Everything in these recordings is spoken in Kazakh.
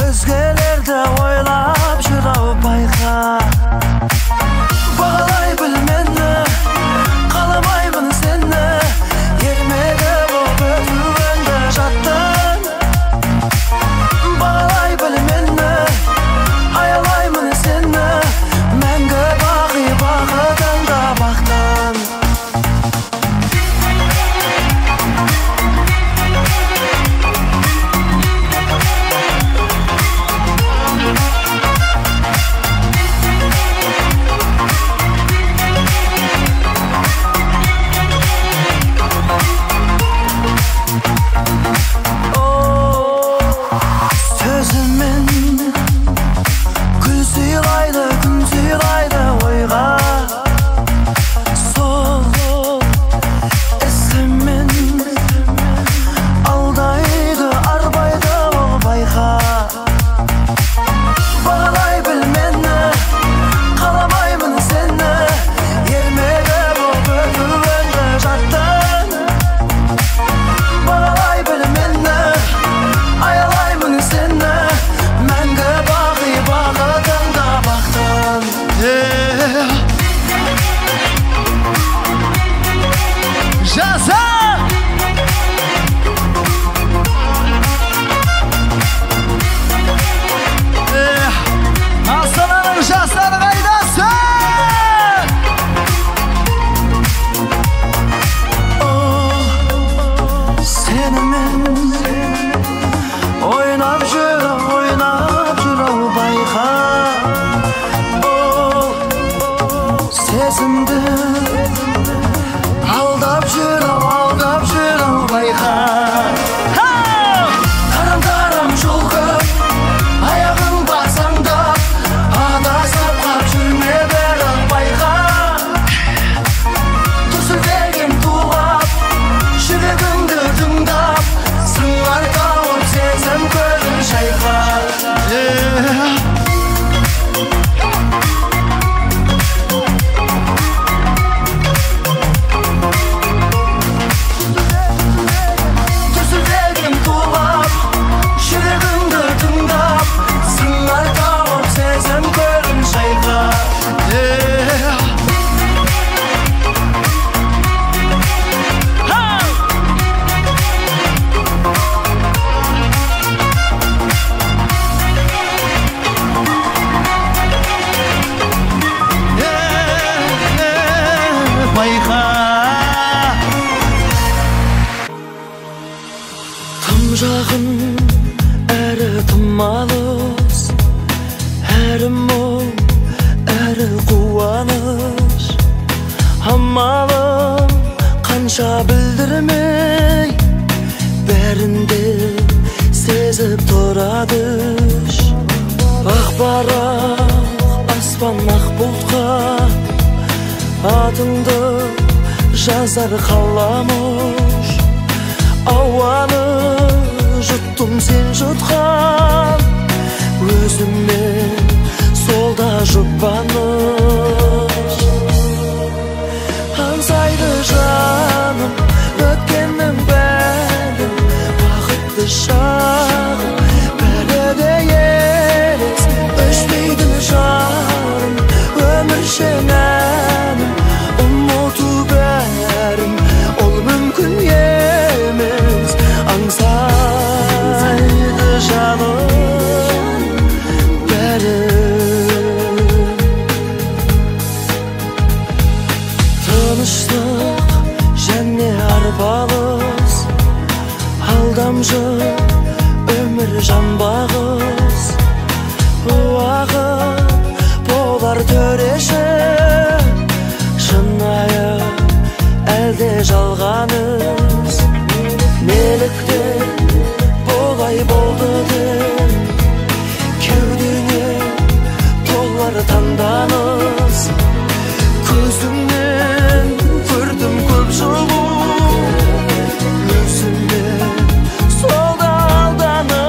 Özgelerde oylap jürau bayqa. Bağlay bilmeni, qalamayman seni. Yermege bop ötüvende jattın. Bağlay bilmeni, ayalayman seni. Menge bağı bağıdan da baqtan. Aldap jürau bayqa. Taram-taram jolqып, ayağın basangda. Adasып qap жүрме бәрі байқа. Дүрсілдеген тулап, жүрегіңді тыңдап. Сыңар тауып сезім көлін шайқа. Tım жағын әрі тым алыс, әрі мұң, әрі қуаныш. Амалым қанша білдірмей, бәрінде сезіп тұрады. Ақ барақ аспан ақ бұлтқа, атыңды жазар қаламыш. Ауаны жұттым сен жұтқан, өзіммен солда жұбаныш. Аңсайды жаным өткеннің бәрін, бақытты шағым бәрі де елес. Өшпейді жарым өміршең әнім, ұмыту бәрін ол мүмкін емес. Аңсайды жаным бәрін. Тыныштық және арпалыс, алдамшы өмір жанбағыз. Уақыт болар төреші, шынайы әлде жалғаныз. Неліктен болай болды деп, кеудеңе толар таңданыс. Көзіңнен көрдім көп жылу, өзіммен солда алданыс.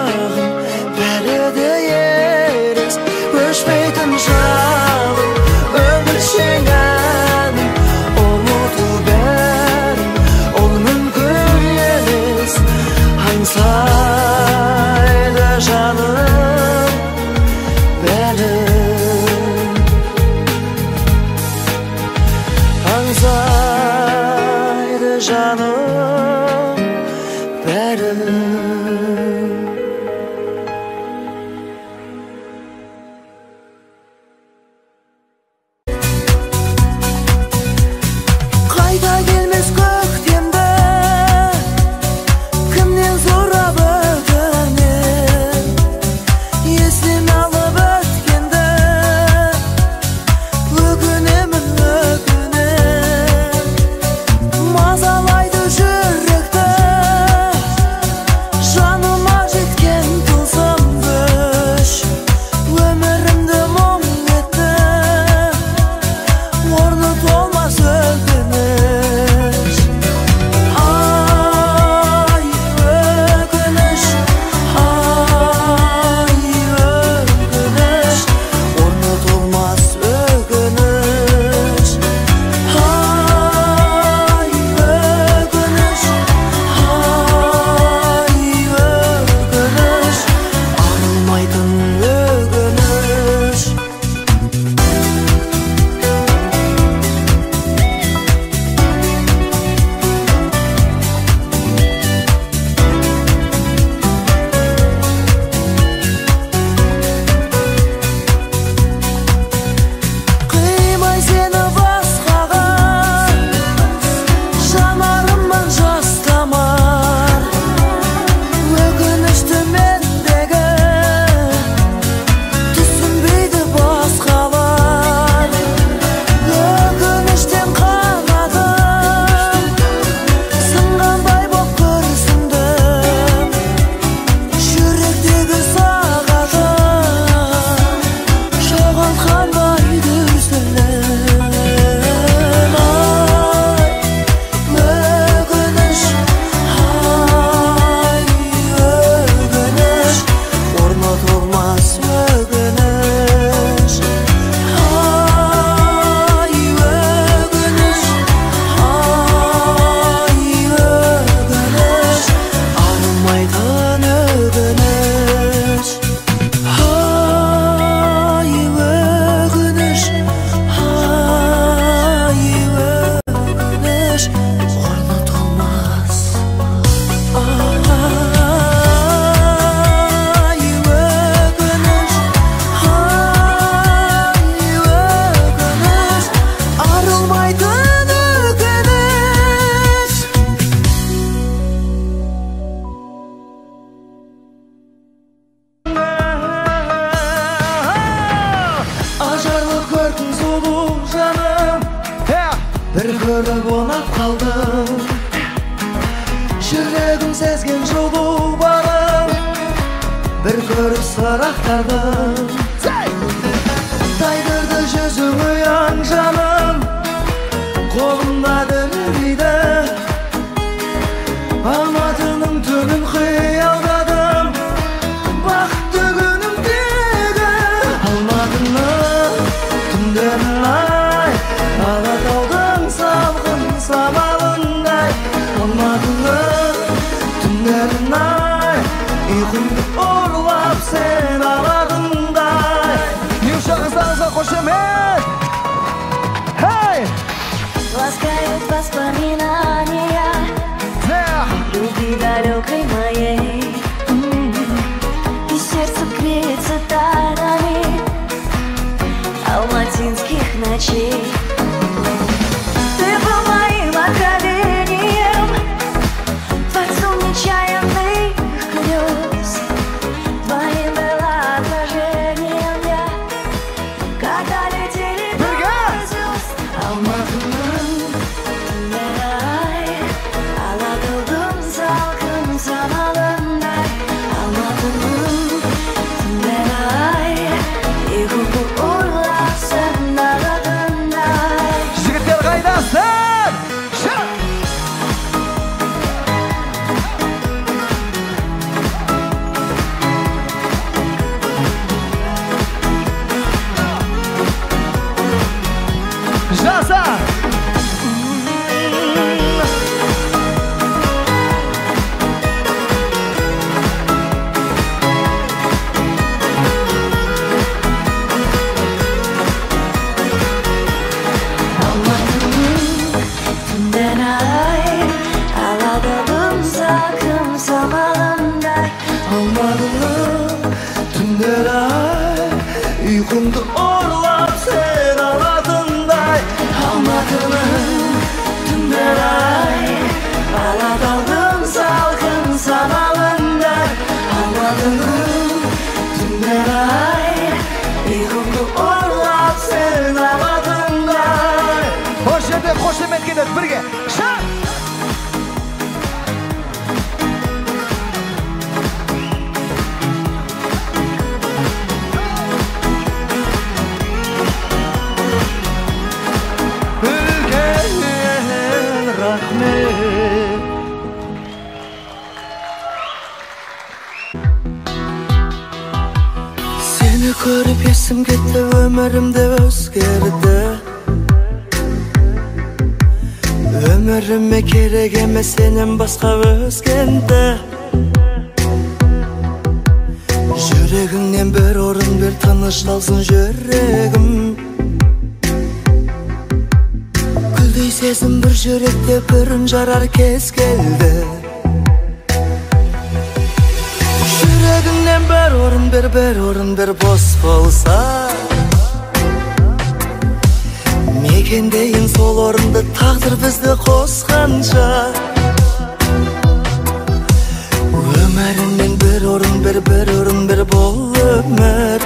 bağım Bəlede yeriz Öşmeytin şalım Ömür şengenim Umudu berim Ol mümkün yeriz Hansaydı canım benim Hansaydı canım benim Qayda gelmez köktemde Kimden sorab ötünem Esini alıp ötkende Ökünemin ökünem Mazalaydı yürekte Janıma jetken tılsım düş Ömürümde moң etti Ornu tolmaz öküniş Ay öküniş Ay öküniş Ornu tolmaz öküniş Ay öküniş Ay öküniş Arılmaydın öküniş Kıymay seni басқаға Жанарымнан жас тамар Өкінішті мендегі Түсінбейді басқалар Өкініштен қанатым Сынғандай боп күрсіндім Жүректегі сағатым Жоғалтқандай дүрсілім Ай, өкініш Ай, өкініш Орнатылмас өкініш Ай, өкініш Ай, өкініш Арылмайтын өкініш Ай, өкініш Ай, өкініш Орнатылмас Ай, өкініш Ай, өкініш Арылмайтын өкініш Ажарлы көркің сұлу жаным Бір көріп онап қалдым Жүрегім сезген жылу барым Бір көріп сырақтардым Тайдырды жүзің ұяң жаным Қолымда дүрбейді Алматының түнін қиялдадым Бақытты күнімдегі Алматының түндерін ай Алатаудың салқын самалындай Алматының түндерін ай Ұйқымды ұрлап сен аларындай Нюша қыздарыңызға қошемет Хей! Ласкают воспоминания Любви далекой моей И сердце греется тайнами Алматинских ночей Ты был моим откровением Творцом нечаянных грез Твоим было отражением я Когда летели двое звезд Алматының түндері-ай Алатаудың салқын самалындай Алматының түндері-ай Ұйқымды ұрлап сен алатындай Almadın tümler ay uykumdu orlap sen aladınday. Almadın tümler ay aladaldım salkın sabahınday. Almadın tümler ay uykumdu orlap sen aladınday. Hoş geldin, hoş emetkeniz birge. Şan! Seni görüp esim gitti, ömrümde özgerdi. Ömrüme gerek emas senin başka özgende. Yüreğinden bir orun bir tanıştalsın yüreğim. Güldüy sesim bir yürekte bir jarar kez geldi. Yüreğimden bir orun bir boş bolsa, mekendeyin sol orunda taqdir bizni qo'sgancha. Ömrümden bir orun bir bol ömür.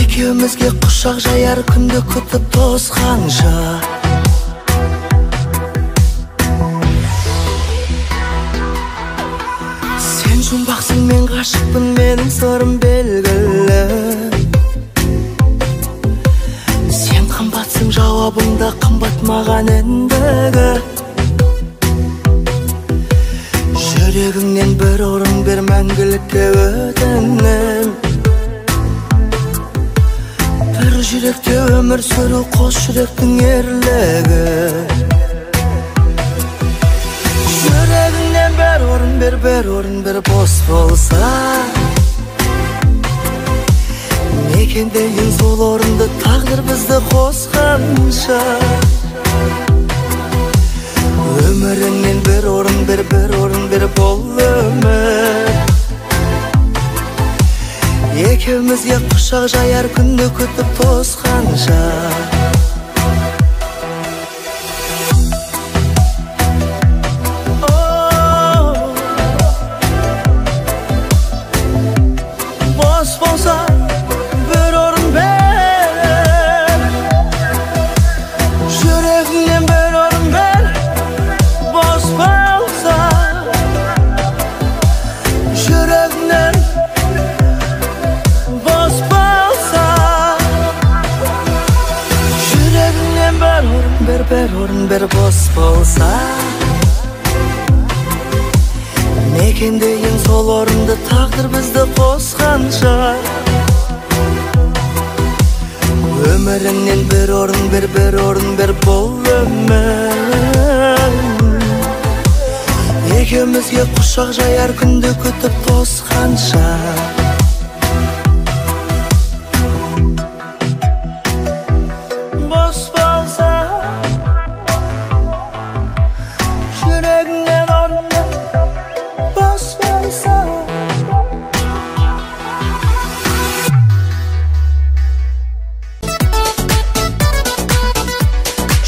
Ikimizga quchoq jayar kunni kutib to'sgancha. Sen jumboqsың, men g'ashiqman, mening sorim belgili. Sen qimbatsың, javobingda qimbat mаған endigi. Yüreğimden bir orun bir mangilikka o'tanim. Bir yürekte ömür sürü qo'sh yurekning erligi. Yüreğimden bir orun bir boş bolsa, mekendeyin sol orunda taqdir bizni qo'sgancha. Ömrümden bir orun bir bol ömür. Ikimizga quchoq jayar kunni kutib to'sgancha. Boş bolsa bir orun ber, yüreğimden bir orun ber. Boş bolsa yüreğimden, boş bolsa yüreğimden bir orun bir boş bolsa, mekendeyin sol orunda taqdir bizni qo'sgancha. Ömrümden bir orun bir bol ömür. Ikimizga quchoq jayar kunni kutib to'sgancha. Boş bolsa yüreğimden orunda, boş bolsa.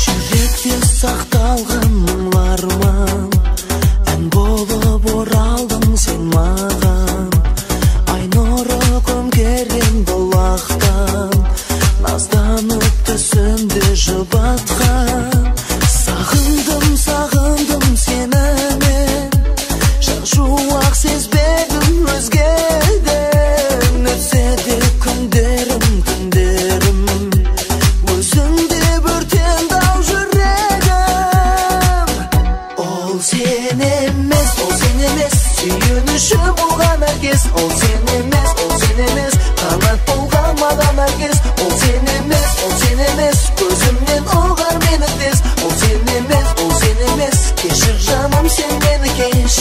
Yürekte saqtalgan munglarman, en bolup oraldың sen mаған. Ay nuru көмкерген бұлақтан, назданып түсімді жұбатқан. Сағындым сені мен, жақ-жуақ сезбедім өзгеден. Өтсе де күндерім, өзіңде өртенді-ау жүрегім. Ол сен емес, сүйеніші болған әркез. Ол сен емес, қанат болған маған әркез. Ол сен емес, көзімнен ұғар мені тез. Ол сен емес, кешір жаным сен мені кеш.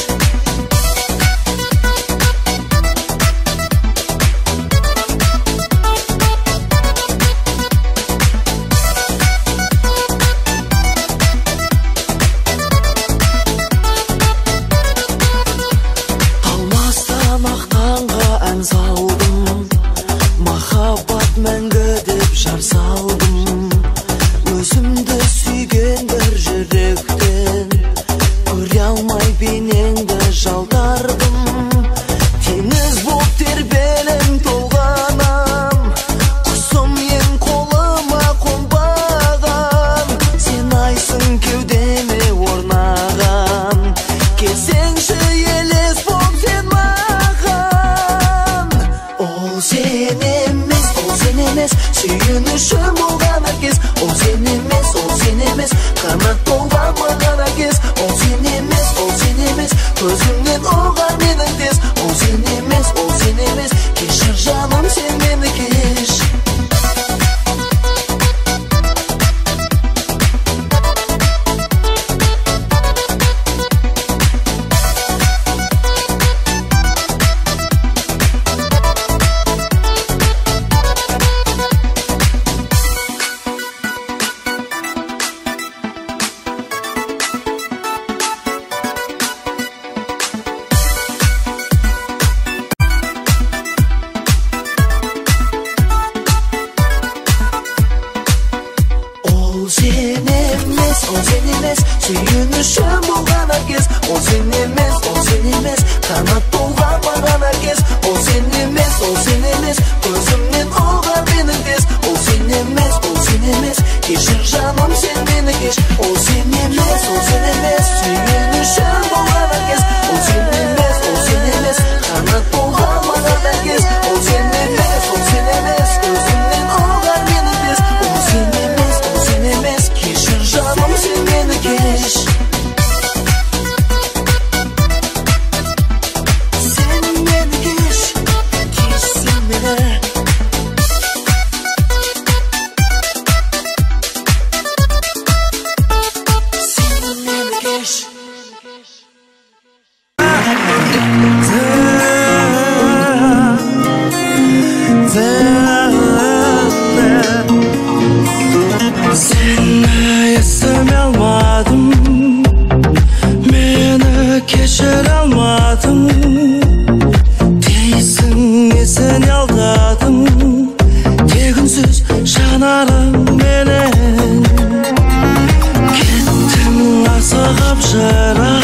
ән салдым, махаббат мәңгі деп жар салдым. Өзімді сүйген бір жүректен көре алмай бейнеңді жалтардым. Теңіз боп тербелім толғанам, құсым ең қолыма қонбаған. Сен айсың кеудеме орнаған, келсеңші елес боп сен маған. Ол сен емес, сүйінішім болған әркез. Ол сен емес, қанат болған маған әркез. Ол сен емес, көзіңнен оғар менің тез. Ол сен емес, кешір жаным сен мені кеш. Ол сен емес, сүйінішім болған әркез. Ол сен емес, қанат болған маған әркез. Ол сен емес, көзімнен оғар менің тез. Ол сен емес, кешір жаным сен мені кеш. Ол сен емес, сүйінішім болған әркез. Ол сен емес, қанат болған маған әркез. Ол сен емес, көзімнен оғар менің тез. Ол сен емес, кешір жаным сен мені кеш. Сен мені кеш, кешсін мені. Сен мені кеш. Seni eseme almadım, meni keçir almadım. Değilsin seni aldadım, tegünsiz şanarım menen. Gittim asıqıp jırak,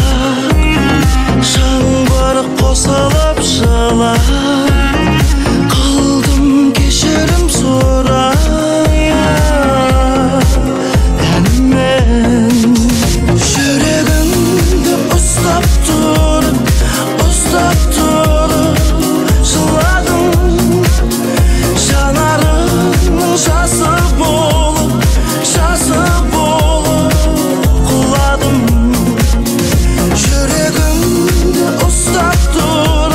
şangır qosalıp жылап. Qıldım keşirim sorak. Жүрегімді ұстап тұрып жыладым. Жанарымның жасы болып құладым. Жүрегімді ұстап тұрып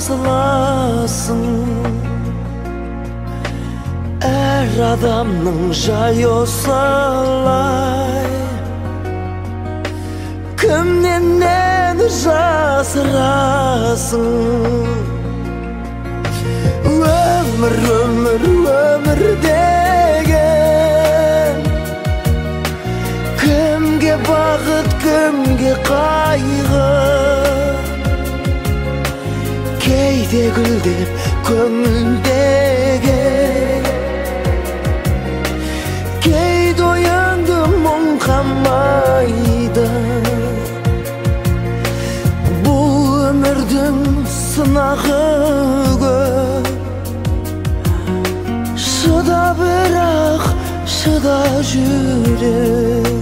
жазыласың. Әр адамның жайы осылай, кімнен нені жасырасың. Өмір, өмір, өмір деген кімге бақыт, кімге қайғы. Кейде гүлдеп көңілдегі, кейде оянды мұң қамайды. Бұл өмірдің сынағы көп, шыда бірақ шыда жүрек.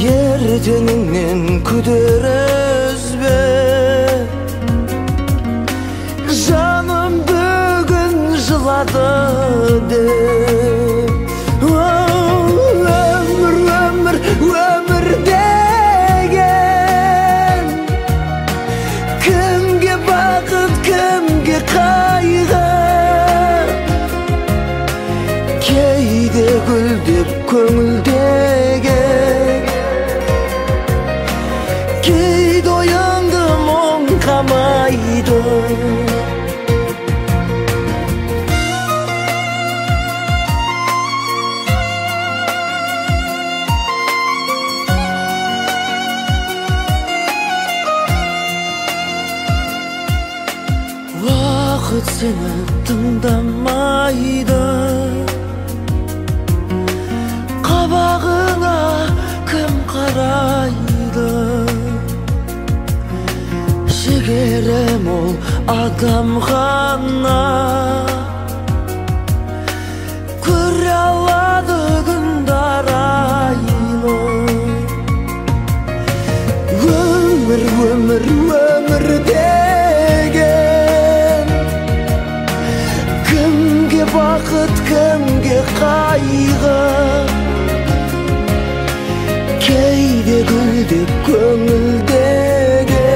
Ертеңіңнен күдер үзбе, жаным бүгін жылады деп. Өмір, өмір, өмір деген кімге бақыт, кімге қайғы. Кейде гүлдеп көңілдегі, кейде оянды мұң қамайды. Уақыт сені тыңдамайды, қабағыңа кім қарайды. Жігері мол адам ғана көре алады күндар айлы. Өмір, өмір, өмір деген кімге бақыт, кімге қайғы. Кейде гүлдеп көңілдегі,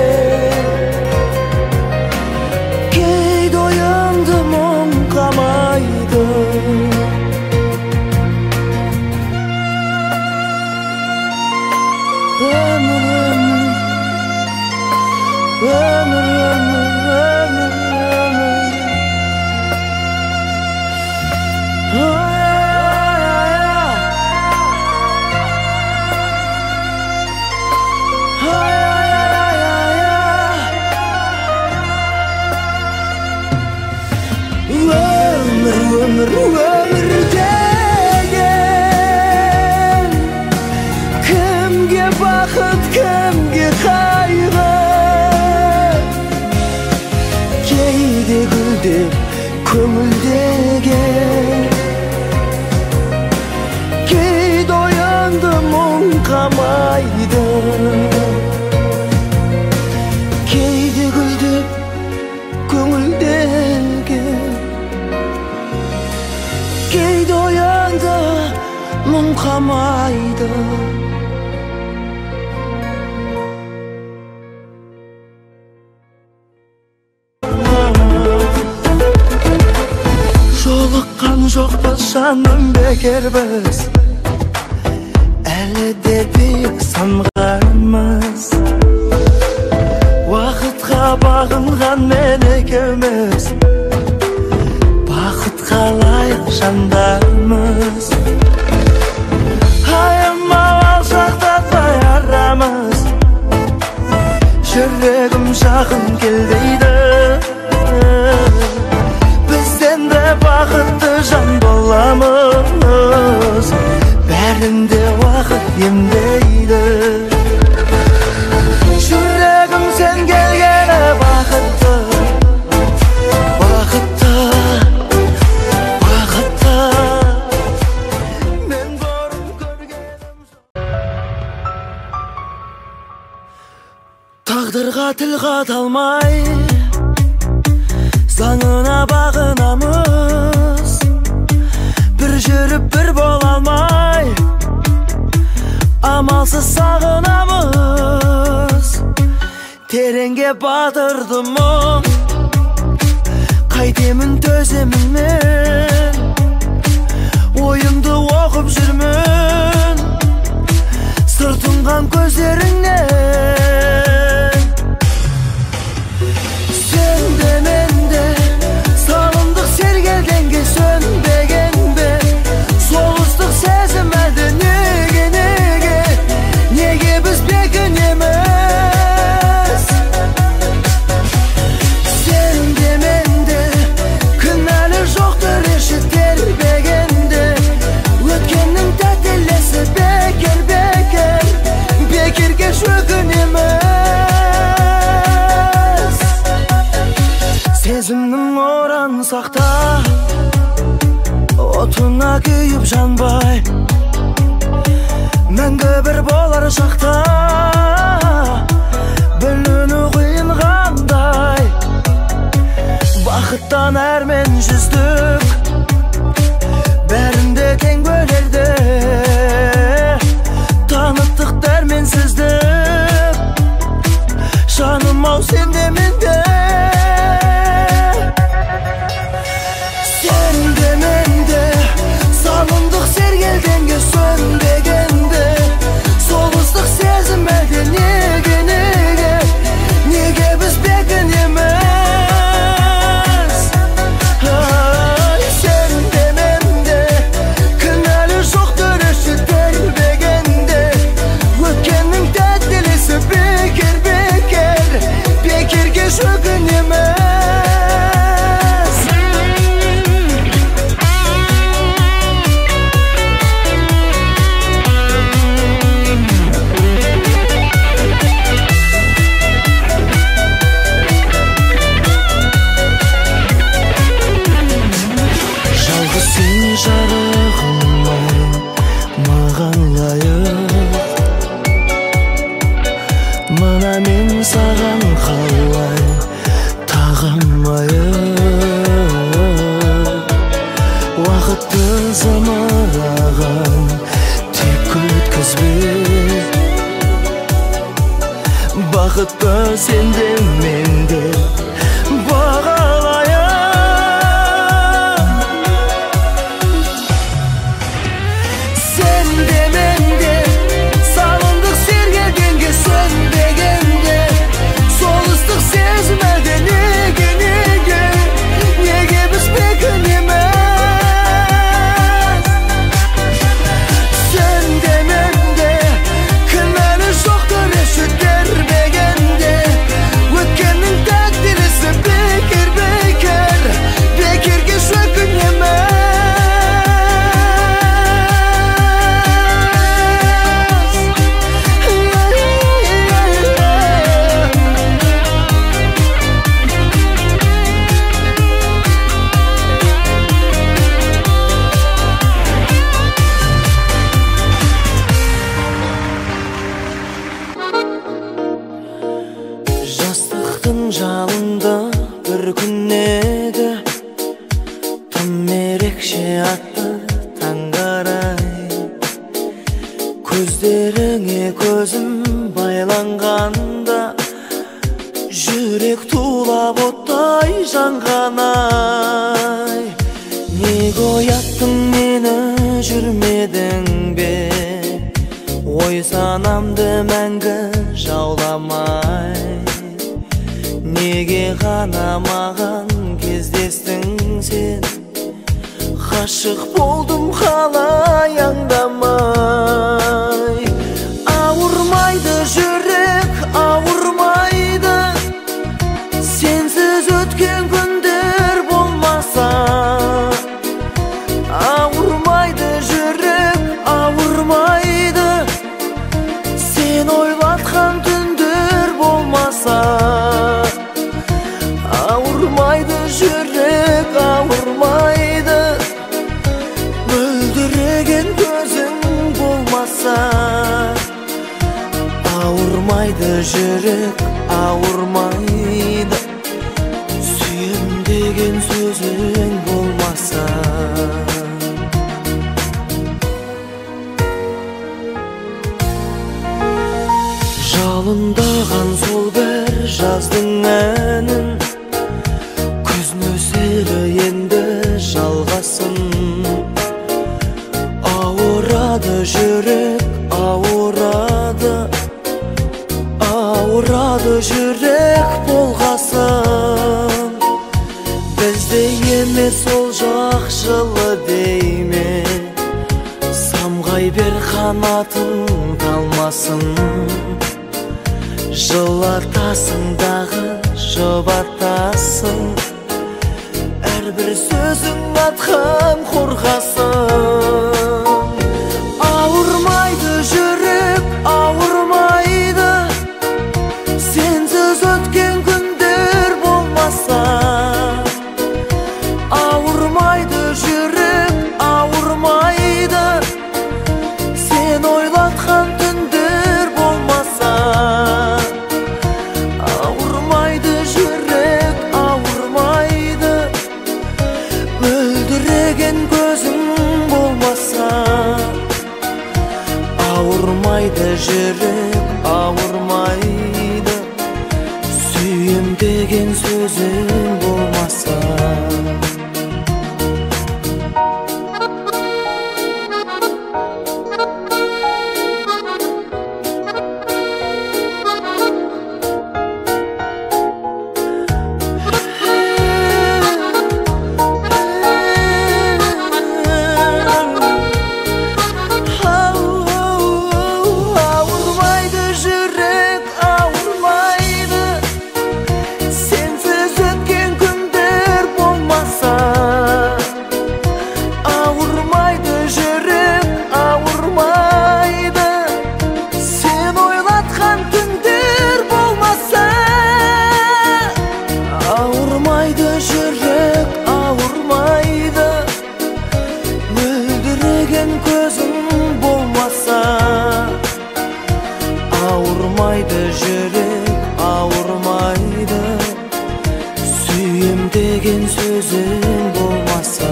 кейде оянды мұң қамайды. Өмір, өмір, өмір, өмір, өмір деген кімге бақыт, кімге қайғы. Кейде гүлдеп көңілдегі, кейде оянды мұң қамайды. Кейде гүлдеп көңілдегі, кейде оянды мұң қамайды. Жолыққан жоқпыз жаным бекербіз, әлі де биік самғармыз. Уақытқа бағынған мен екеуміз, бақытқа лайық жандармыз. Аямау алшақтатпай арамыз, жүрегім жақын кел дейді. Бізден де бақытты жан боламыз, бәрінде уақыт емдейді. Жүрегім сен келгені бақытты, бақытты, бақытты. Мен бұрын көргенім тағдырға тіл қата алмай, заңына бағынамыз. Бір жүріп бір бола алмай, амалсыз сағынамыз. Терең Тереңге батырдым мұң, қайтемін төземін мен, ойымды оқып жүрмін сыр тұнған көздеріңнен. Сен де мен де салындық сергелденге, сөнбеген бе соғыстық сезімді? Неге біз бекінеміз? Сен де мен де кінәлі жоқтыр еші тербегенде, өткеннің тәттілесі бекерге жүгінеміз. Сезімнің оран сақта, отына күйіп жанбай, мәңгі бір болар шақта біліну қиын қандай. Бақыттан әрмен жүздік, бәрінде тең бөлерді, таныттық дәрменсіздік. Жаным ау сен де мен де, сен де мен де салындық сергелденге, сөнбегенде соғыстық сезім әлде? Неге біз бекінеміз? Сен де мен де кінәлі жоқтыр іші тербегенде, өткеннің тәттілесі бекерге жүгінеміз. Жарығымай маған лайық, мына мен саған қалай тағамайық. Уақытты зымыраған тек өткізбе, бақытты сен де мен де бағалайық. Жалында бір күн еді, тым ерекше атты таңғарай. Көздеріңе көзім байланғанда, жүрек тулап оттай жанғанай. Неге ояттың мені, жүрмедің бе? Ой санамды мәңгі жауламай. Неге ғана маған кездестің сен? Ғашық болдым қалай аңдамай. Ауырмайды жүрек, ауырмайды, сенсіз өткен күндер болмаса. Ауырмайды жүрек, ауырмайды, сен ойлатқан түндер болмаса. Ауырмайды жүрек, ауырмайды, мөлдіреген көзің болмаса. Ауырмайды жүрек, ауырмайды, сүйем деген сөзің болмаса. Жалындаған сол бір жаз Түзнөсері енді жалғасын. Ауырады жүрек, ауырады, ауырады жүрек болғасын. Бізде емес ол жақшылы дейме, самғай бер қанатың талмасын. Жылатасың дағы жұбатасың, әрбір сөзің атқан қорғасын. Ауырмайды жүрек, ауырмайды, сенсіз өткен күндер болмаса. Ауырмайды жүрек, ауырмайды, сен ойлатқан түндер болмаса. Ауырмайды жүрек, ауырмайды, мөлдіреген көзің болмаса. Ауырмайды жүрек, ауырмайды, сүйем деген сөзің болмаса. Ауырмайды жүрек, ауырмайды, сүйем деген сөзің болмаса.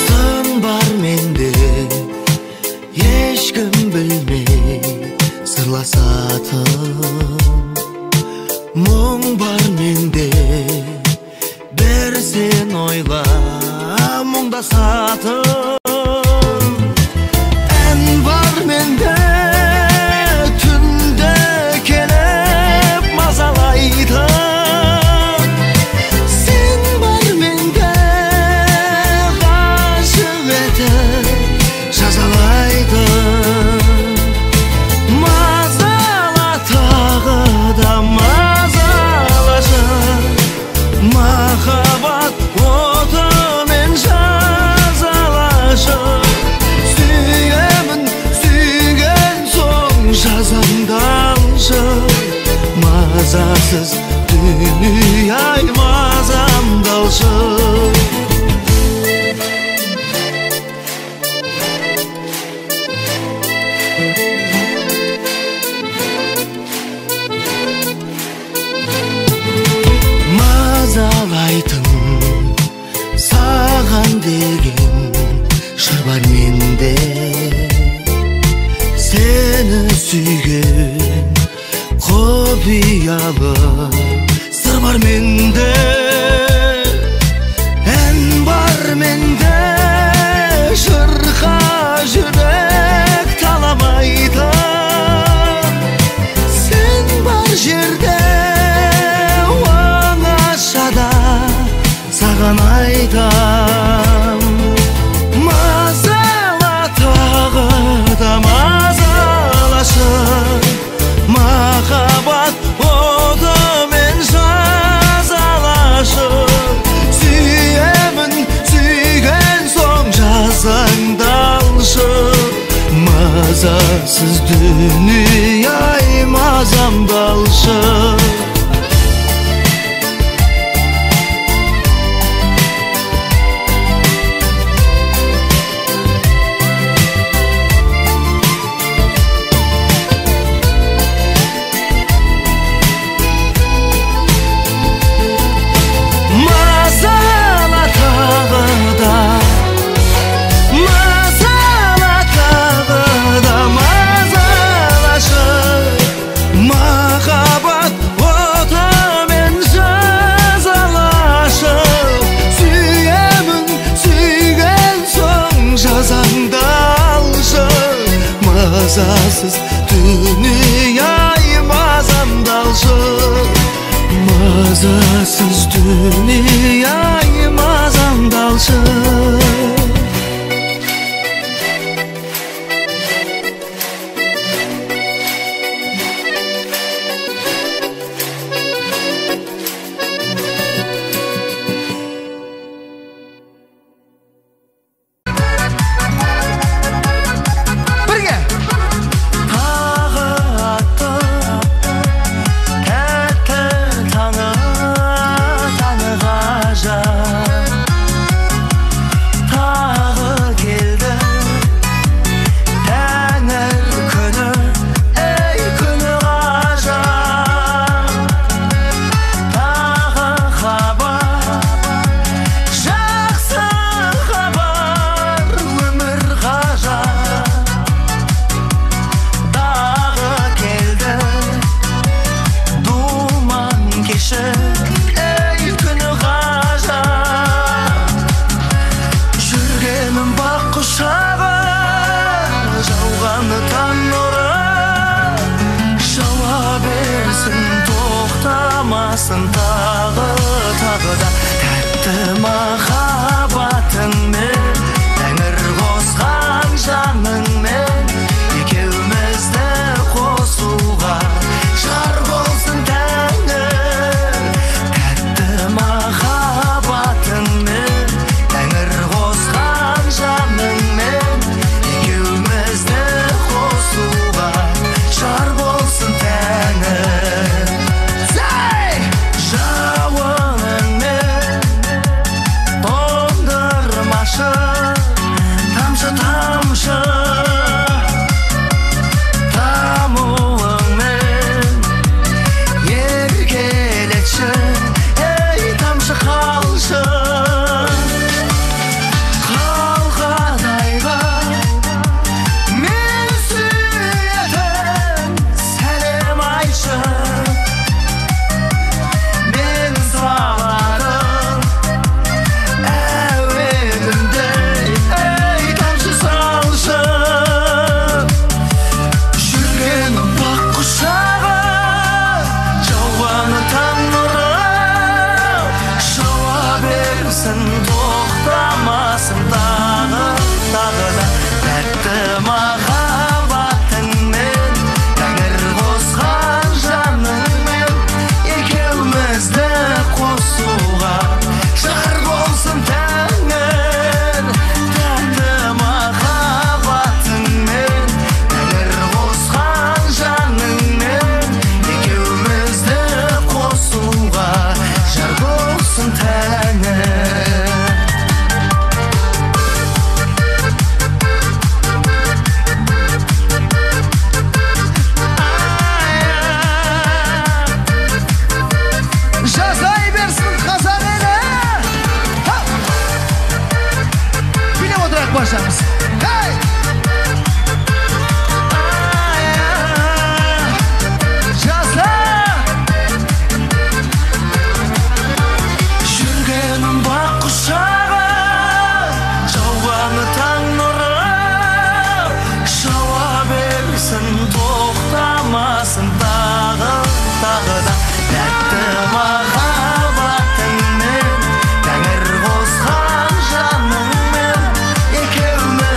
Сын бар менде, ешкім білмей сырласатын. Мұң бар менде, бір сен ойла мұңдасатын. Ән бар менде, түнде келіп мазалайтын. Сен бар менде, ғашық етіп жазалайтын. Мазала тағы да махаббат отымен жазалашы. Сүйемін, сүйген соң жазамды алшы. Мазасыз дүние-ай мазамды алшы. Мазалайтын саған деген жыр бар менде. Сені сүйген құпиялы сыр бар менде. Ән бар менде, жырға жүрек таламайтын. Сен бар жерде саған айтам. Мазала тағы да мазалашы. Махаббат отымен жазалашы. Сүйемін, сүйген соң жазаңды алшы. Мазасыз дүние-ай мазамды алшы. Мазала тәтті махаббатыңмен, тәңір қосқан жаныңмен, екеумізді қосуға жар болсын тәңір. Тәтті махаббатыңмен, тәңір қосқан жаныңмен, екеумізді қосуға жар болсын тәңір. Жауыныңмен тоңдырмашы, тамшы-тамшы тамуыңмен еркелетші, ей тамшы қалшы. Қалғадайға мен сүйетін сәлем айтшы, мен сұрағаным әуенімдей, ей тамшы салшы. Жүргенім бақ құшағы, жауғаны таң нұры, жауа берсін тоқтамасын тағы да. Тәтті махаббатыңмен, тәңір қосқан жаныңмен, екеумізді қосуға жар болсын тәңір. Тәтті махаббатыңмен, тәңір қосқан жаныңмен, екеумізді қосуға жар болсын тәңір. Жазай берсін қазақ елі. Билеп отырайық баршамыз. Жаза! Жүргенім бақ құшағы, жауғаны таң нұры, жауа берсін тоқтамасын тағы да. Тәтті махаббатыңмен, тәңір қосқан жаныңмен, екеуміз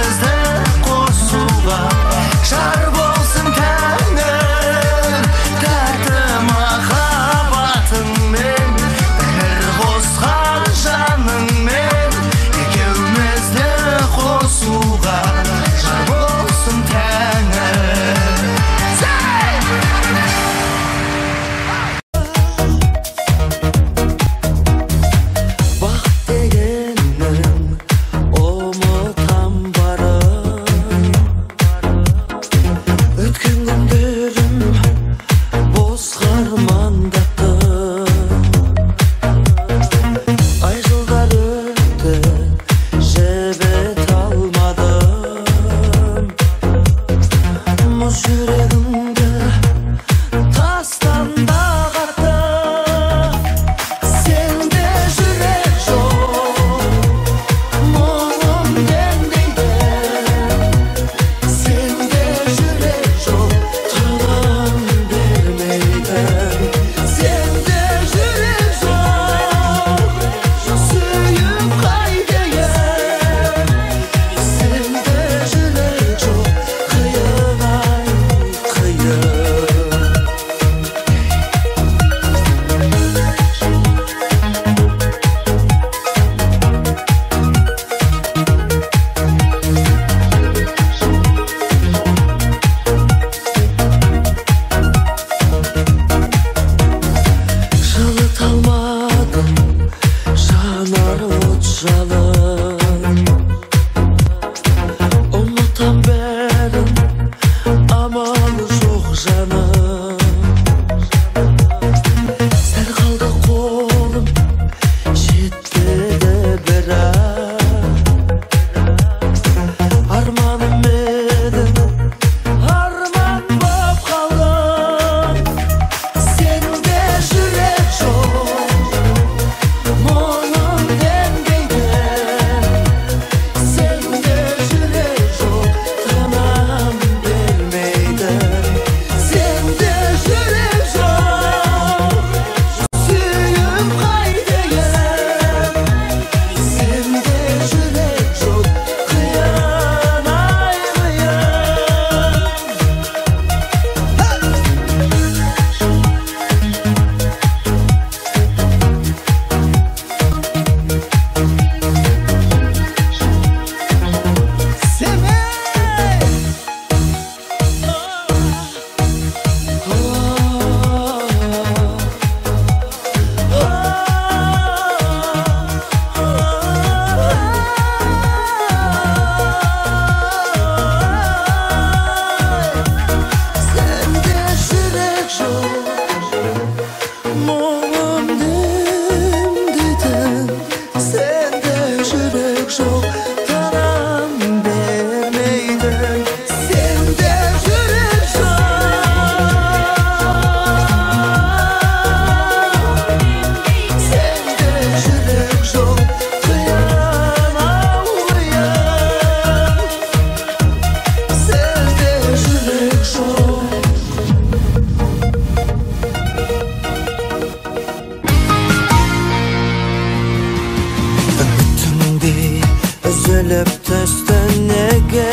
келіп түсті неге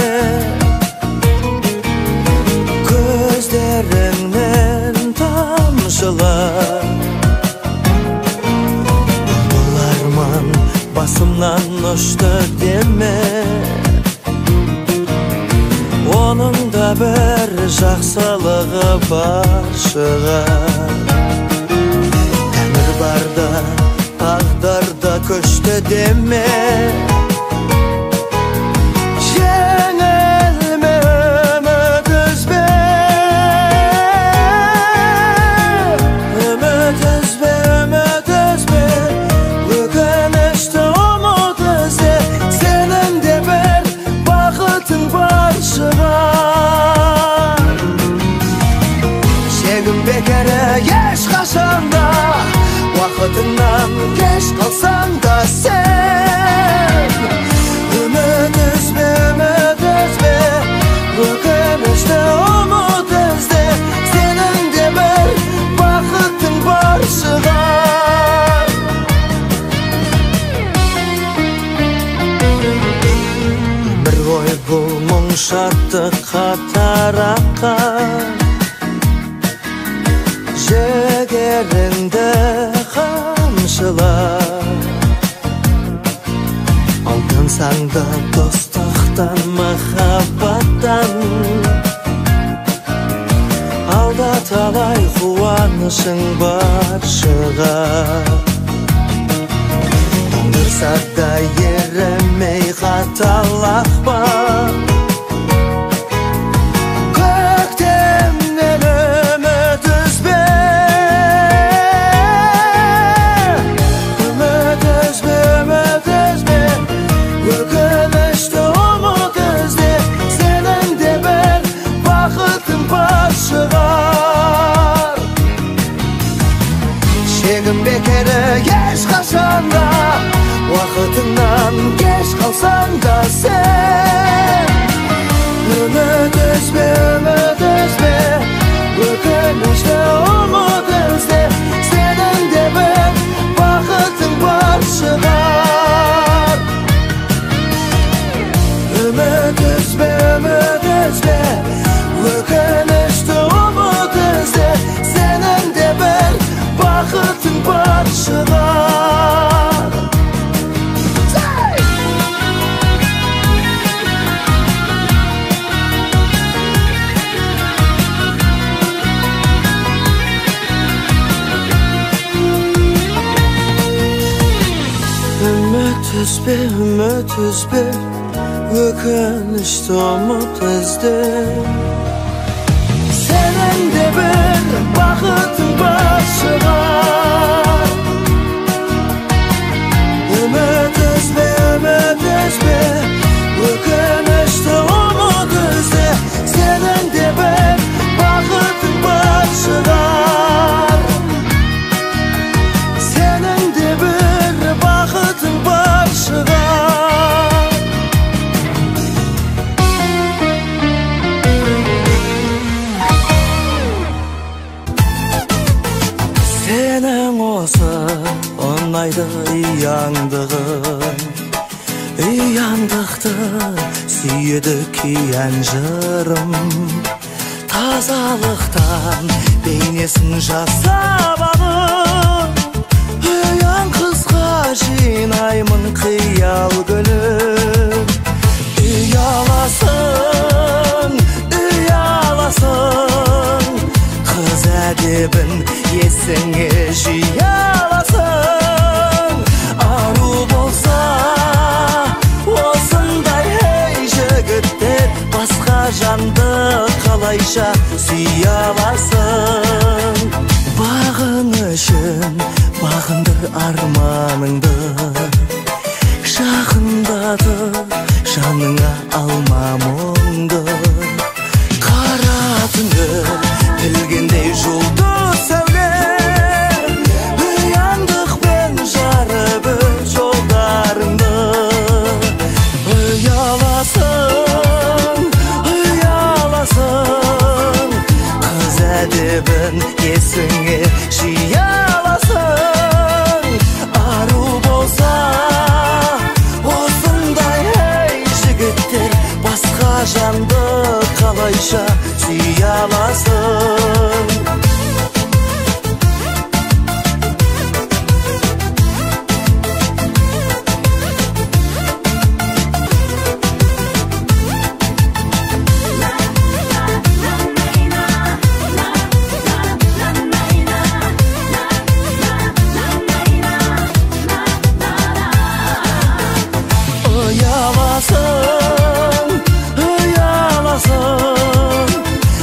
көздеріңнен тамшылар бұл арман басымнан ұшты деме оның да бір жақсылығы бар шығар тәңір барда тағдырда көшті деме жеңілме үміт үзбе үміт үзбе үміт үзбе өкінішті ұмыт ізде сенің де бір бақытың бар шығар шегінбе кері ешқашанда уақытыңнан кеш қалсаң да сен үміт үзбе өкінішті ұмыт ізде сенің де бір бақытың бар шығар өмір ғой бұл мұң шаттыққа тараққан жігеріңді қамшылар алдансаң да достықтан махаббаттан алда талай қуанышың бар шығар тоңдырса да ерімей қатал ақпан ешқашанда уақытыңнан кеш қалсаң да сен үміт үзбе өкінішті ұмыт ізде сенің де бір бақытың бар шығар үміт үзбе өкінішті ұмыт ізде сенің де бір бақытың бар шығар үміт үзбе өкінішті ұмыт ізде сенің де бір бақытың бар шығар үміт үзбе өкінішті ұмыт ізде сенің де бір бақытың бар шығар сенің де бір бақытың бар шығар сенің осы ұнайды ұяңдықты сүйеді киян жырым тазалықтан бейнесін жасап алып ұяң қызға жинаймын қиял гүлін ұяласың қыз әдебін есіңе жиі аласың ару болса осындай ей жігіттер басқа жанды қалайша сүйе аласың бағың үшін бағынды арманыңды жақындады жаныңа алма мұңды қара түнді білгендей жұлдыз сәуле ұяңдықпен жарып жолдарыңды ұяласың қыз әдебін есіңе жиі аласың ару болса осындай kalayşa süye alasın.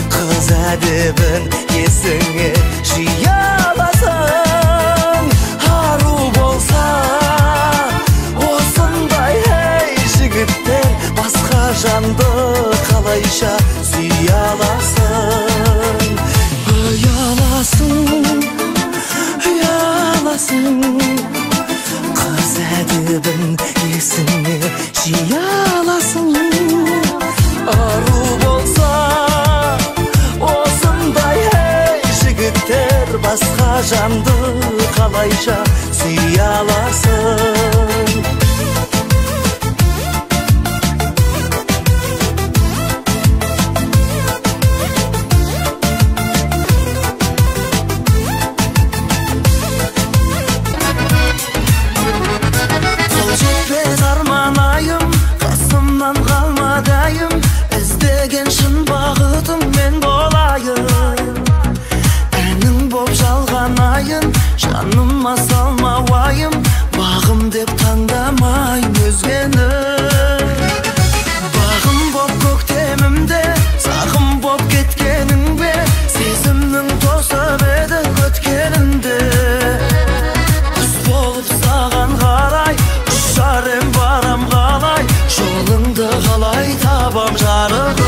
Kız edibin esine jiyalasın. Haru bolsa osunday hey jigitler başka jandı kalayşa süyalasın. Yalasın kız edibin esine jiyalasın. Arı bolsa osunday hey jigitler başka jandı kalayşa süye alasın. Kol jetpez armanayım, kasımdan kalmadayım. İzdegen şın bağıtım men bolayım. Enin bop жалғанайын, жаныма салмавайым. Bağım dep tаңдамайым өзгені. Bağım bop көктемімде, сағым bop кеткенің бе. Сезімнің тосып еді өткенімде. Күз болып саған қарай, ұшар ем барам қалай. Жолыңды қалай табам жарығым.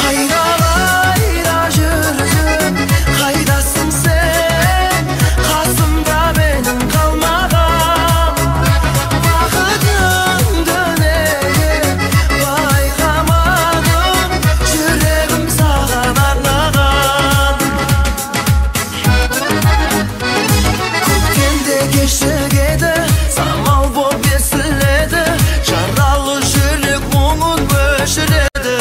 Қайда жүрсің, қайдасың сен? Қасымда менің қалмаған. Бақытыңды неге байқамадың? Жүрегім саған арнаған. Көктемде кешігеді, самал боп есіледі. Жаралы жүрек мұңын өшіреді.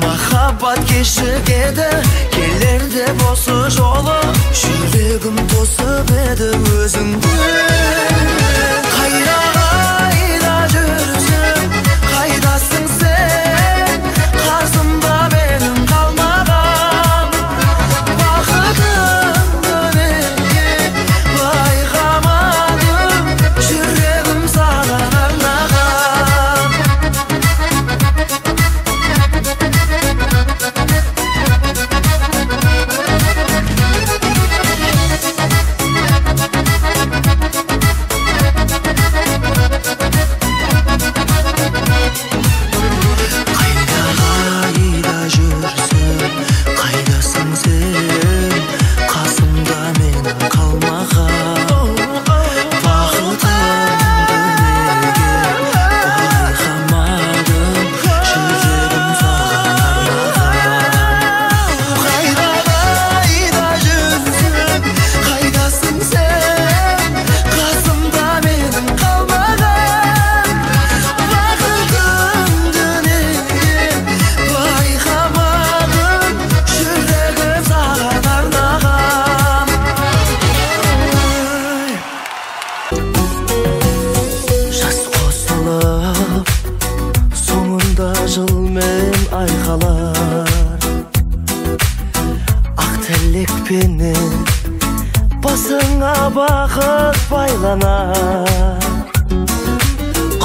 Махаббат кешігеді, келерде босы жолы. Жүрегім тосып еді өзіңді. Қайда жүрсің, қайдасың сен? Қасымда менің қалмаған. Бақытыңды неге байқамадың? Жүрегім саған арнаған. Қайда жүрсің, қайдасың сен? Қасымда менің қалмаған. Бақытыңды неге байқамадың? Жүрегім саған арнаған. Қайда жүрсің, қайдасың сен? Қасымда менің қалмаған. Бақытыңды неге байқамадың? Жүрегім саған арнаған. Жас қосылып, соңында жыл мен ай қалар. Ақ тілекпенен басыңа бақыт байланар.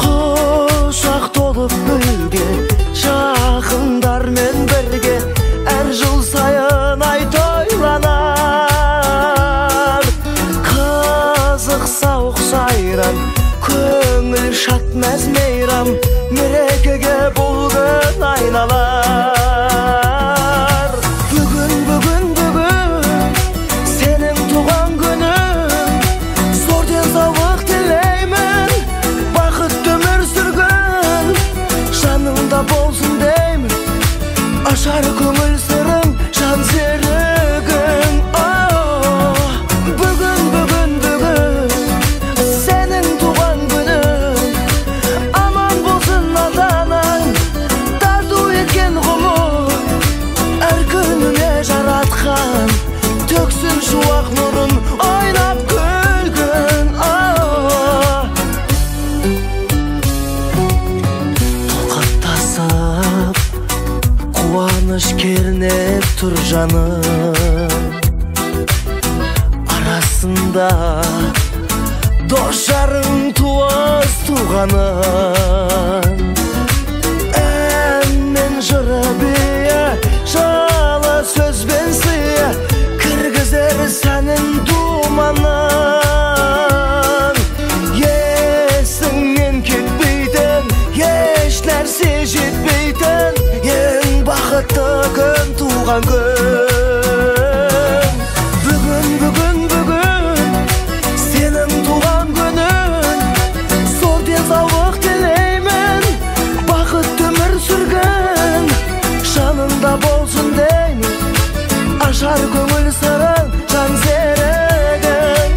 Құшақ толып гүлге, жақындармен бірге әр жыл сайын ай тойланар. Қызық сауық сайран, көңіл шат мәз мейрам, мерекеге бұл күн айналар. Бүгін сенің туған күнің, зор денсаулық тілеймін, бақытты өмір сүргін, жаныңда болсын деймін. Ашар көңіл сырың, жан серігің. Бүгін сенің туған күнің, аман болсын ата-анаң, тарту Tokattasып кубаныч кернеп тур жаным арасында дос жарың туыс туғаның мен жыры бие жала сөзбен сыя кіргізер сәнін думанын есіңнен кетпейтін еш нәрсе жетпейтін ең бақытты күн туған күн бүгін сенің туған күнің зор денсаулық тілеймін бақытты өмір сүргін жанында болсын деймін ашар көңіл сырың жан серігің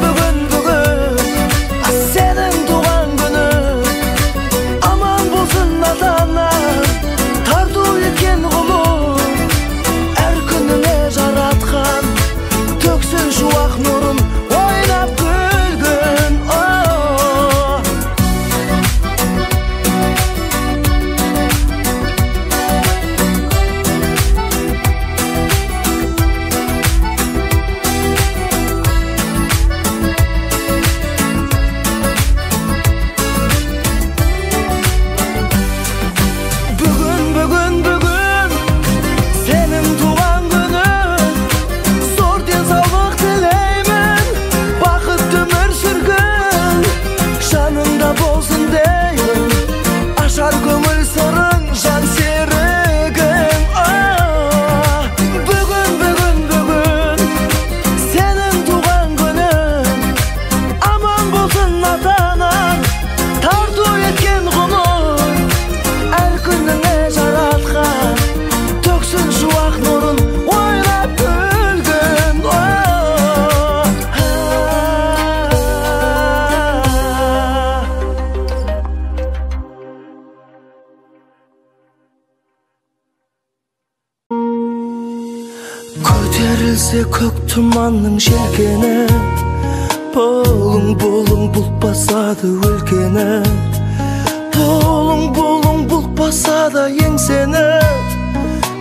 бүгін сенің туған күнің аман болсын ата-ана тарту еткен ғұмыр әр күніңе жаратқан төксін шуақ нұрын ойнап күлгін бүгін сенің туған күнің зор денсаулық тілеймін бақытты өмір сүргін жаныңда болсын деймін ашар көңіл сырың жан серігің бүгін сенің туған күнің аман болсын ата-анаң тарту еткен ғұмыр әр күніңе жаратқан төксін шуақ нұрын ойнап күлгін көтерілсе көк тұманның желкені болың бұлт басады өлкені болың бұлт басады еңсені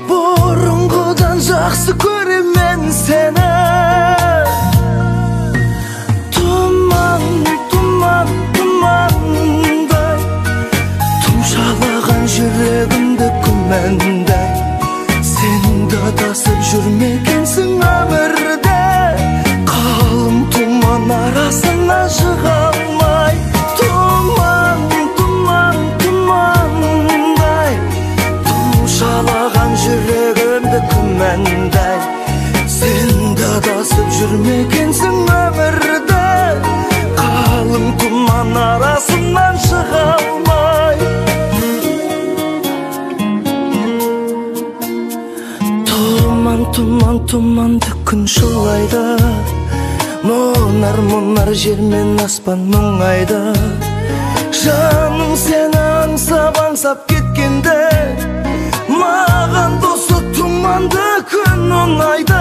бұрынғыдан жақсы көремін сені тұмандай тұмшалаған жүрегімді күмәндай сен дадасып жүрмекенсің өмірде қалың тұман арасына шыға алмай тұмандай тұмшалаған жүрегімді күмәндай сен дадасып жүрмекенсің өмірде қалың тұман арасынан шыға алмай тұманды күн шулайды мұнар жер мен аспан мұңайды жаным сені аңсап кеткенде маған досы тұманды күн ұнайды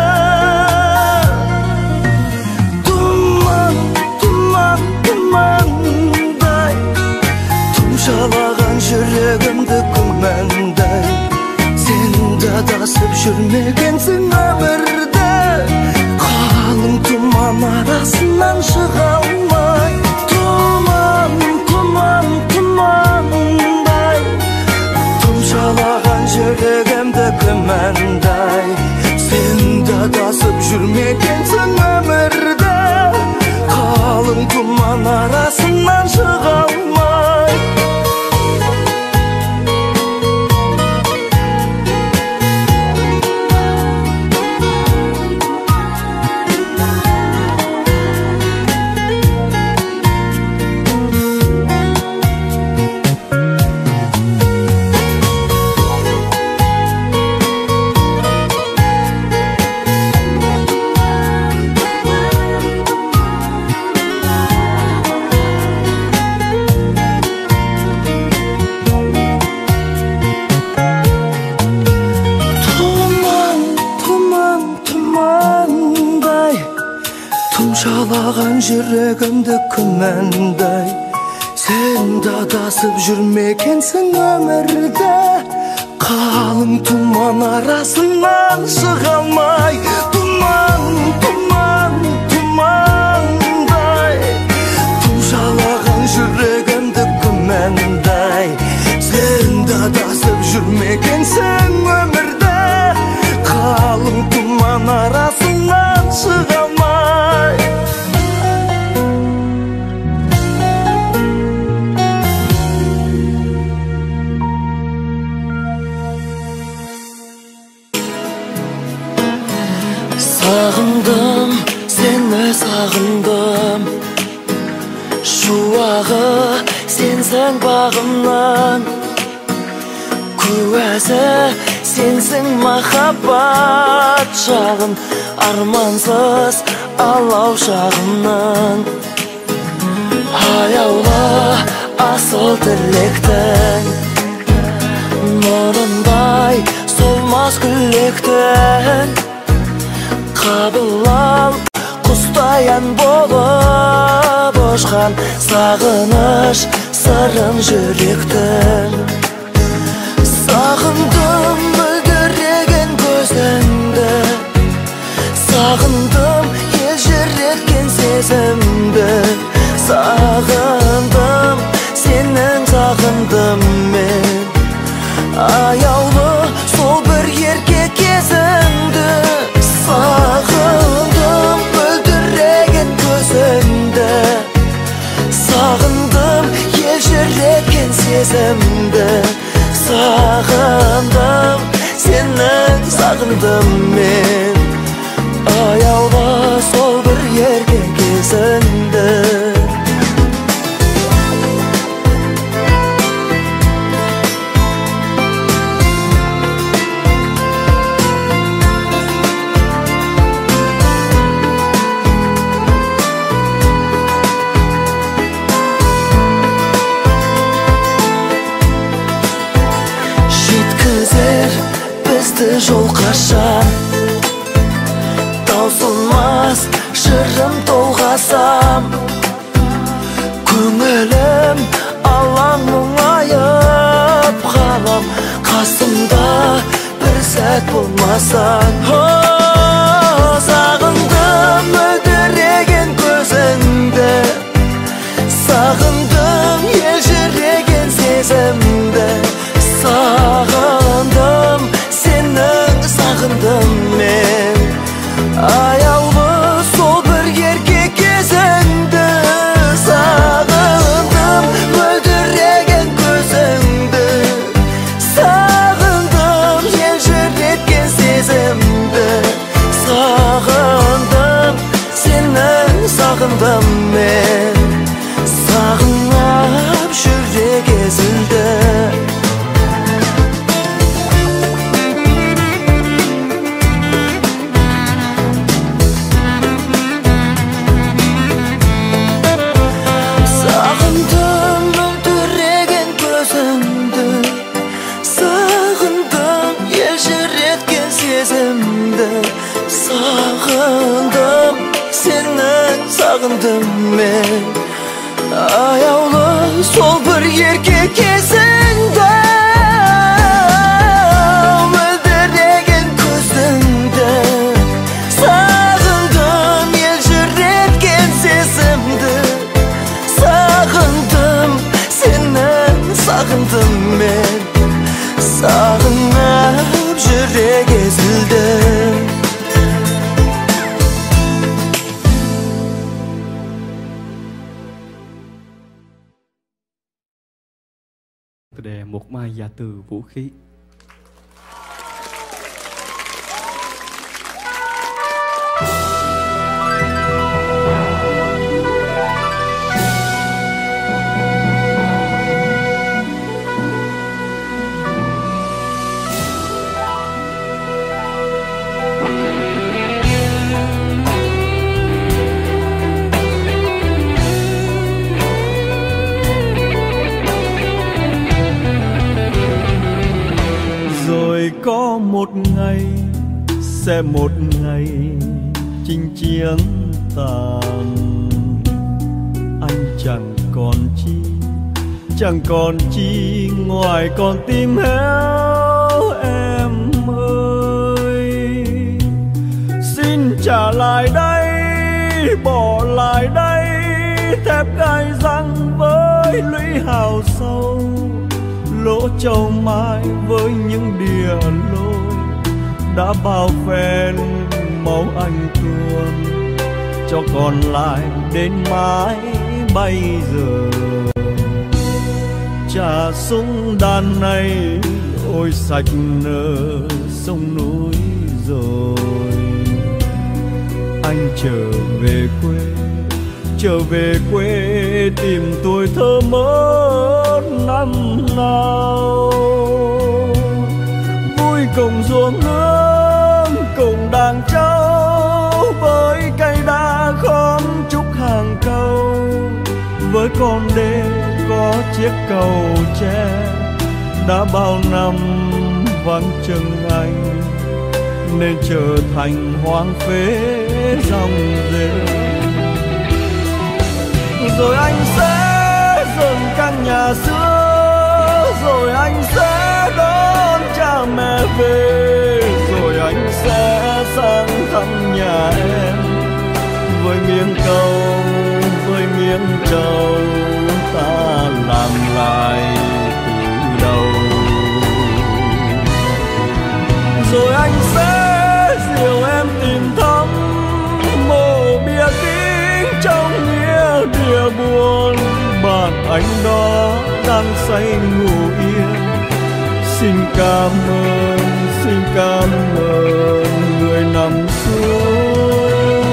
тұмандай тұмшалаған жүрегімді күмәндай сен дадасып жүрмекенсің өмірде қалың тұман арасынан шыға алмай тұмандай тұмшалаған жүрегімді күмәндай сен дадасып жүрмекенсің өмірде қалың тұман арасынан шыға алмай жүрегімді күмәндай Сен дадасып жүрмекенсің өмірді Қалың тұман арасынан шыға алмай Тұман, тұман, тұмандай Тұмшалаған жүрегімді күмәндай Сен дадасып жүрмекенсің өмірді Қалың тұман арасынан шыға алмай Sağındım, seni sağındım Şuağı sensin bağımdan Küvəsi sensin mahabbat çağım Armansız alav şağımdan Hayavla asıl dilekten Nurunday solmaz güllekten Kabul al, kustayan bolup Boşkan sağınış sırrın yürekten Sağındım müldüregen gözünde Sağındım eljiretken sezimde Sağındım, senin sağındım men Ayavlı sol bir yerge kezindi Sağındım öldüregen gözünde Sağındım eljiretken sezimde Sağındım, senin sağındım men Ayavla sol bir yerge kezindi Жол қашан таусылмас жырым толғасам көңілім алаң мұңайып қалам қасымда бір сәт болмасаң сағындым мөлдіреген көзіңді сағындым елжіреген сезімді сағындым Sağındım men Ayavlı sol bir yerge kezindi Sağındım öldüregen gözündü Sağındım eljiretken sezimdi Sağındım senin sağındım men Sağınıp yürek ezildi Sağındım, senin sağındım men Ayavlı sol bir yerge kezinde Öldüregen gözünde Sağındım, eljiretken sesimdi Sağındım, senin sağındım men Sağınıp yürek ezildi Đề một mai giả từ vũ khí. Có một ngày sẽ một ngày chinh chiến tàn anh chẳng còn chi, chẳng còn chi ngoài con tim héo em ơi. Xin trả lại đây, bỏ lại đây thép gai răng với lũy hào sâu, lỗ châu mai với những đìa lối đã bao phen máu anh tuôn, cho còn lại đến mãi bây giờ. Trà súng đàn này ôi sạch nở sông núi rồi. Anh trở về quê, trở về quê tìm tuổi thơ mất năm nào. Vui cùng ruộng nương cùng đàn trâu, với cây đa khóm trúc hàng câu, với con đê có chiếc cầu tre đã bao năm vắng chân anh, nên trở thành hoang phế dòng rêu. Rồi anh sẽ dựng căn nhà xưa, rồi anh sẽ đón cha mẹ về, rồi anh sẽ sang thăm nhà em với miếng câu, với miếng trầu ta làm lại từ đầu. Rồi anh sẽ dìu em tìm thăm mộ bia kính trong nghĩa địa buồn, bạn anh đó đang say ngủ yên. Xin cảm ơn, xin cảm ơn người nằm xuống,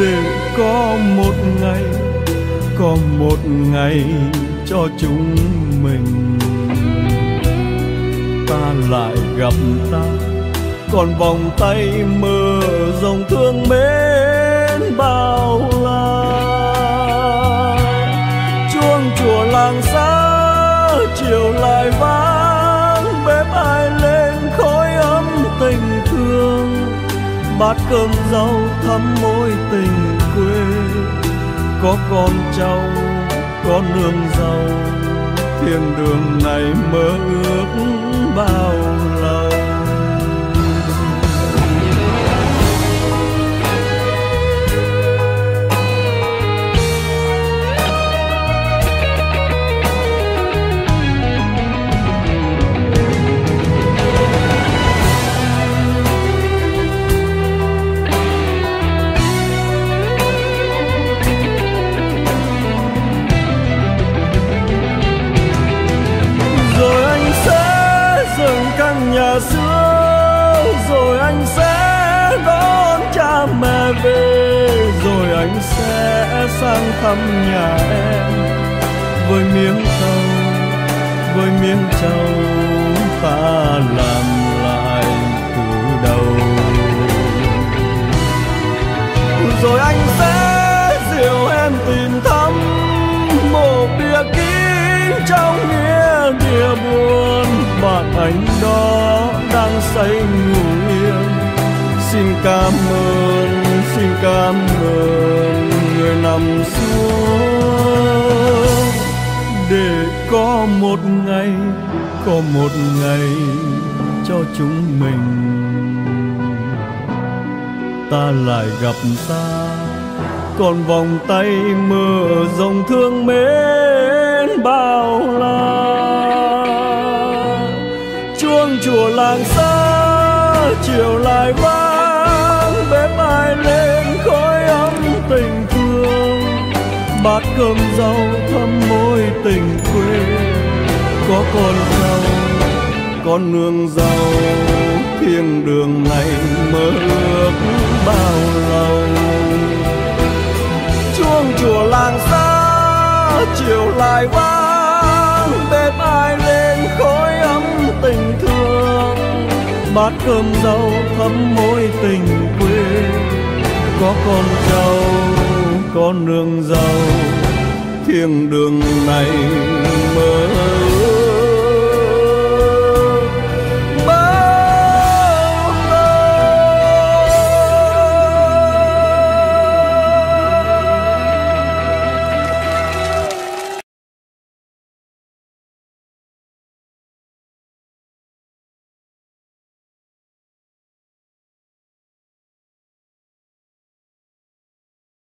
để có một ngày, có một ngày cho chúng mình ta lại gặp ta, còn vòng tay mơ dòng thương mến bao la. Chuông chùa làng xa chiều lại vang, bếp ai lên khói ấm tình thương, bát cơm rau thắm mối tình quê. Có con cháu, có nương rau, thiên đường này mơ ước bao lâu. Nhà xưa, rồi anh sẽ đón cha mẹ về, rồi anh sẽ sang thăm nhà em với miếng câu, với miếng trầu ta làm lại từ đầu. Rồi anh sẽ dìu em tìm thăm mộ bia kính trong nghĩa địa buồn, bạn anh đó đang say ngủ yên. Xin cảm ơn, xin cảm ơn người nằm xuống, để có một ngày, có một ngày cho chúng mình ta lại gặp ta, còn vòng tay mơ dòng thương mến bao la. Chuông chùa làng xa chiều lại vang, bếp ai lên khói ấm tình thương, bát cơm rau thắm mối tình quê. Có con rau, con nương rau, thiên đường này mơ ước bao lâu. Chuông chùa làng xa chiều lại vang, bếp ai lên khói ấm tình thương, bát cơm rau thắm mối tình quê. Có con trâu, có nương rau, thiên đường này mơ